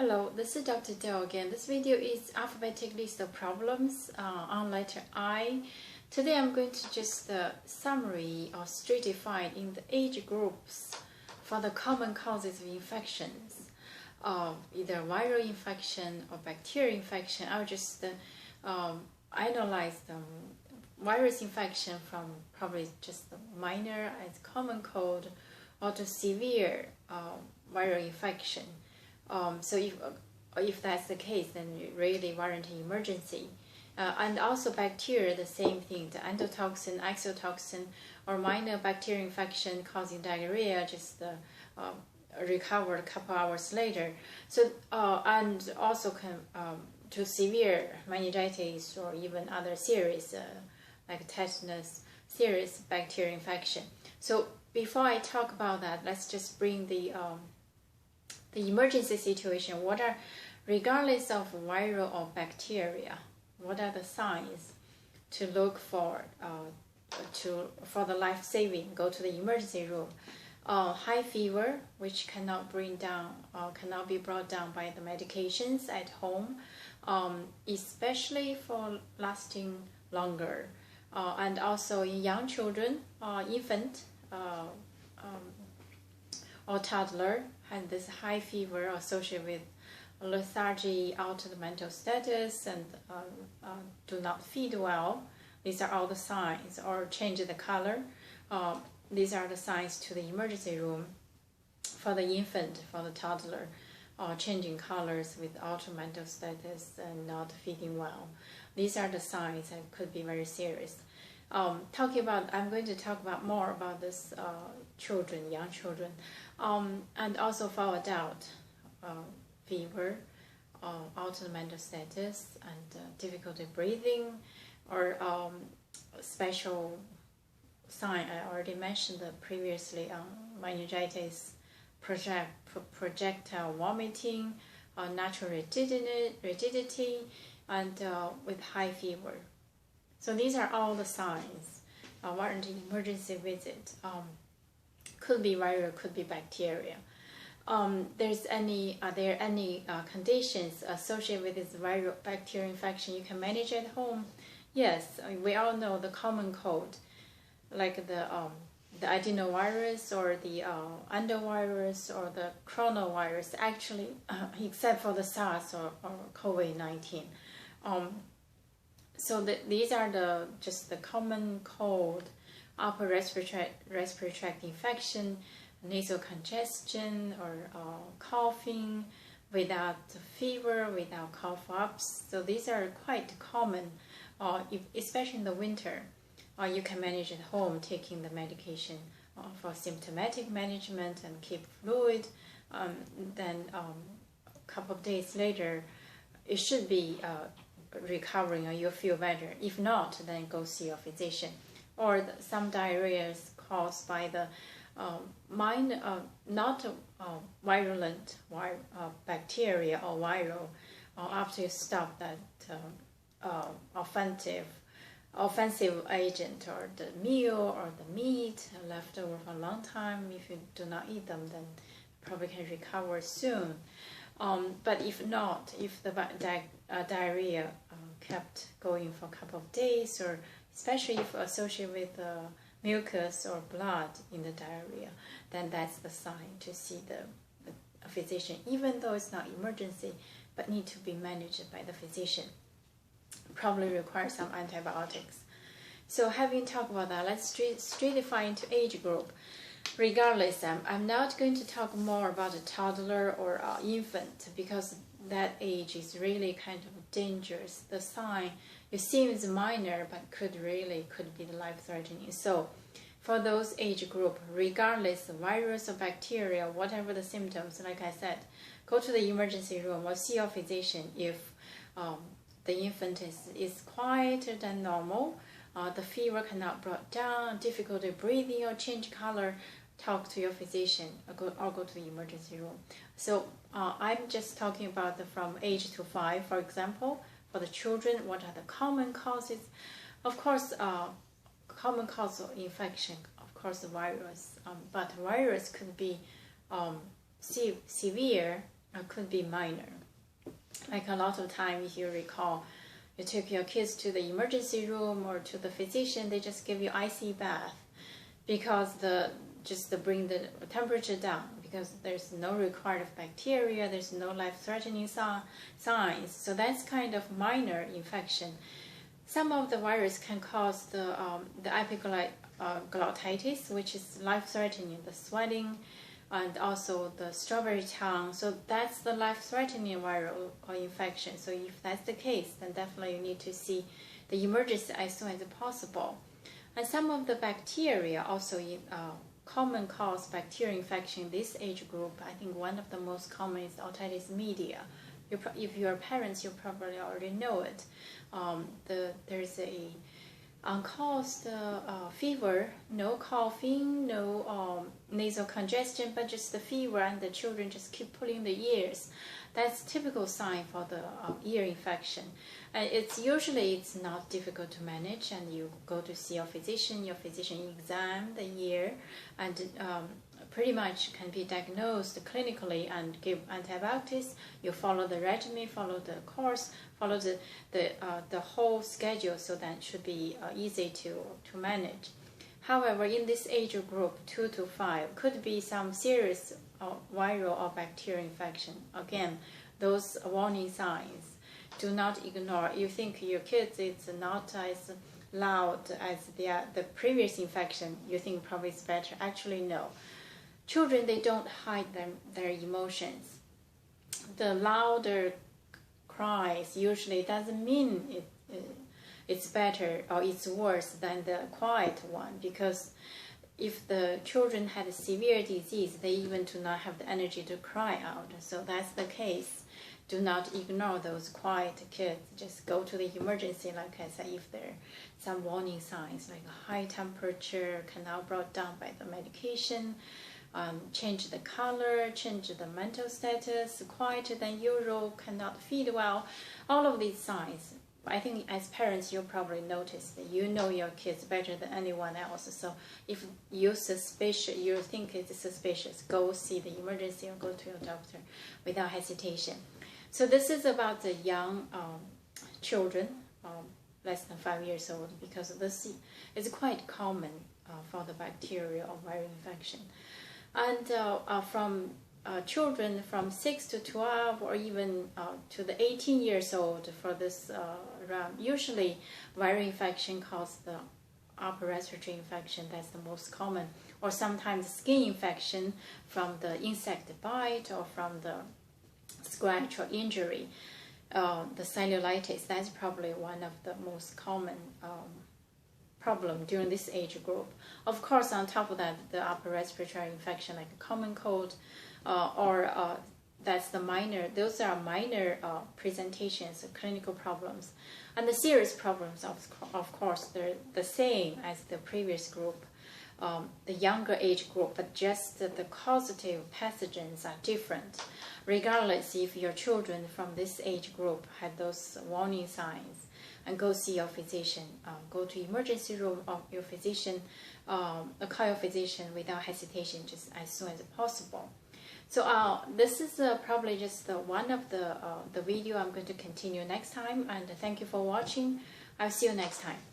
Hello, this is Dr. Dell again. This video is alphabetic list of problems on letter I. Today I'm going to just summary or stratify in the age groups for the common causes of infections, either viral infection or bacterial infection. I'll just analyze the virus infection from probably just the minor as common cold or to severe viral infection. So if that's the case, then you really warrant an emergency. And also bacteria, the same thing, the endotoxin, exotoxin, or minor bacterial infection causing diarrhea, just recover a couple hours later. So and also can to severe meningitis or even other serious like tetanus, serious bacterial infection. So before I talk about that, let's just bring the emergency situation. What are, regardless of viral or bacteria, what are the signs to look for for the life saving? Go to the emergency room. High fever, which cannot bring down cannot be brought down by the medications at home, especially for lasting longer, and also in young children, infant or toddler, and this high fever associated with lethargy, altered mental status, and do not feed well. These are all the signs. Or change the color. These are the signs to the emergency room for the infant, for the toddler, changing colors with altered mental status and not feeding well. These are the signs that could be very serious. I'm going to talk about more about this children, young children, and also for adult, fever, altered mental status, and difficulty breathing, or special sign I already mentioned previously, meningitis, projectile vomiting, natural rigidity, and with high fever. So these are all the signs warranting emergency visit. Could be viral, could be bacteria. Are there any conditions associated with this viral bacterial infection you can manage at home? Yes, we all know the common cold, like the adenovirus or the endovirus or the coronavirus. Actually, except for the SARS or COVID-19. So these are just the common cold, upper respiratory tract infection, nasal congestion, or coughing without fever, without cough ups. So these are quite common, especially in the winter. You can manage at home taking the medication for symptomatic management and keep fluid. Then a couple of days later, it should be recovering or you'll feel better. If not, then go see your physician. Or some diarrhea is caused by the not virulent bacteria or viral, after you stop that offensive agent or the meal or the meat left over for a long time. If you do not eat them, then probably can recover soon. But if not, if the diarrhea kept going for a couple of days, or especially if associated with mucus or blood in the diarrhea, then that's the sign to see the physician, even though it's not emergency, but need to be managed by the physician. Probably require some antibiotics. So having talked about that, let's stratify into age group. Regardless, I'm not going to talk more about a toddler or infant, because that age is really kind of dangerous. The sign, it seems minor, but could be life-threatening. So for those age group, regardless of virus or bacteria, whatever the symptoms, like I said, go to the emergency room or see your physician. If the infant is quieter than normal, the fever cannot brought down, difficulty breathing or change color, talk to your physician or go to the emergency room. So I'm just talking about from age to 5, for example. For the children, what are the common causes? Of course, common cause of infection, of course, the virus. But virus could be severe could be minor. Like a lot of times, you recall, you took your kids to the emergency room or to the physician, they just give you icy bath because just to bring the temperature down, because there's no required of bacteria, there's no life-threatening signs. So that's kind of minor infection. Some of the virus can cause the epiglottitis, which is life-threatening, the swelling, and also the strawberry tongue. So that's the life-threatening viral infection. So if that's the case, then definitely you need to see the emergency as soon as possible. And some of the bacteria also common cause bacterial infection in this age group. I think one of the most common is otitis media. If you're parents, you probably already know it. There's a uncaused fever, no coughing, no nasal congestion, but just the fever, and the children just keep pulling the ears. That's typical sign for the ear infection. It's not difficult to manage, and you go to see your physician examine the ear, and pretty much can be diagnosed clinically and give antibiotics. You follow the regimen, follow the course, follow the whole schedule, so that it should be easy to manage. However, in this age group, 2 to 5, could be some serious viral or bacterial infection. Again, those warning signs, do not ignore. You think your kids it's not as loud as the previous infection, you think probably it's better. Actually, no. Children, they don't hide their emotions. The louder cries usually doesn't mean it's better or it's worse than the quiet one, because if the children had a severe disease, they even do not have the energy to cry out. So that's the case. Do not ignore those quiet kids. Just go to the emergency, like I said, if there are some warning signs like a high temperature, cannot brought down by the medication, change the color, change the mental status, quieter than usual, cannot feed well. All of these signs, I think as parents, you probably notice that you know your kids better than anyone else. So if you think it's suspicious, go see the emergency or go to your doctor without hesitation. So this is about the young children, less than 5 years old, because this is quite common for the bacterial or viral infection. And from children from 6 to 12 or even to the 18 years old, for this round, usually viral infection causes the upper respiratory infection. That's the most common. Or sometimes skin infection from the insect bite or from the scratch or injury. The cellulitis, that's probably one of the most common problem during this age group. Of course, on top of that, the upper respiratory infection like a common cold that's the minor, those are minor presentations, clinical problems. And the serious problems, of course, they're the same as the previous group, the younger age group, but just the causative pathogens are different. Regardless if your children from this age group had those warning signs, and go see your physician, go to emergency room of your physician, call your physician without hesitation, just as soon as possible. So this is probably just one of the video I'm going to continue next time, and thank you for watching. I'll see you next time.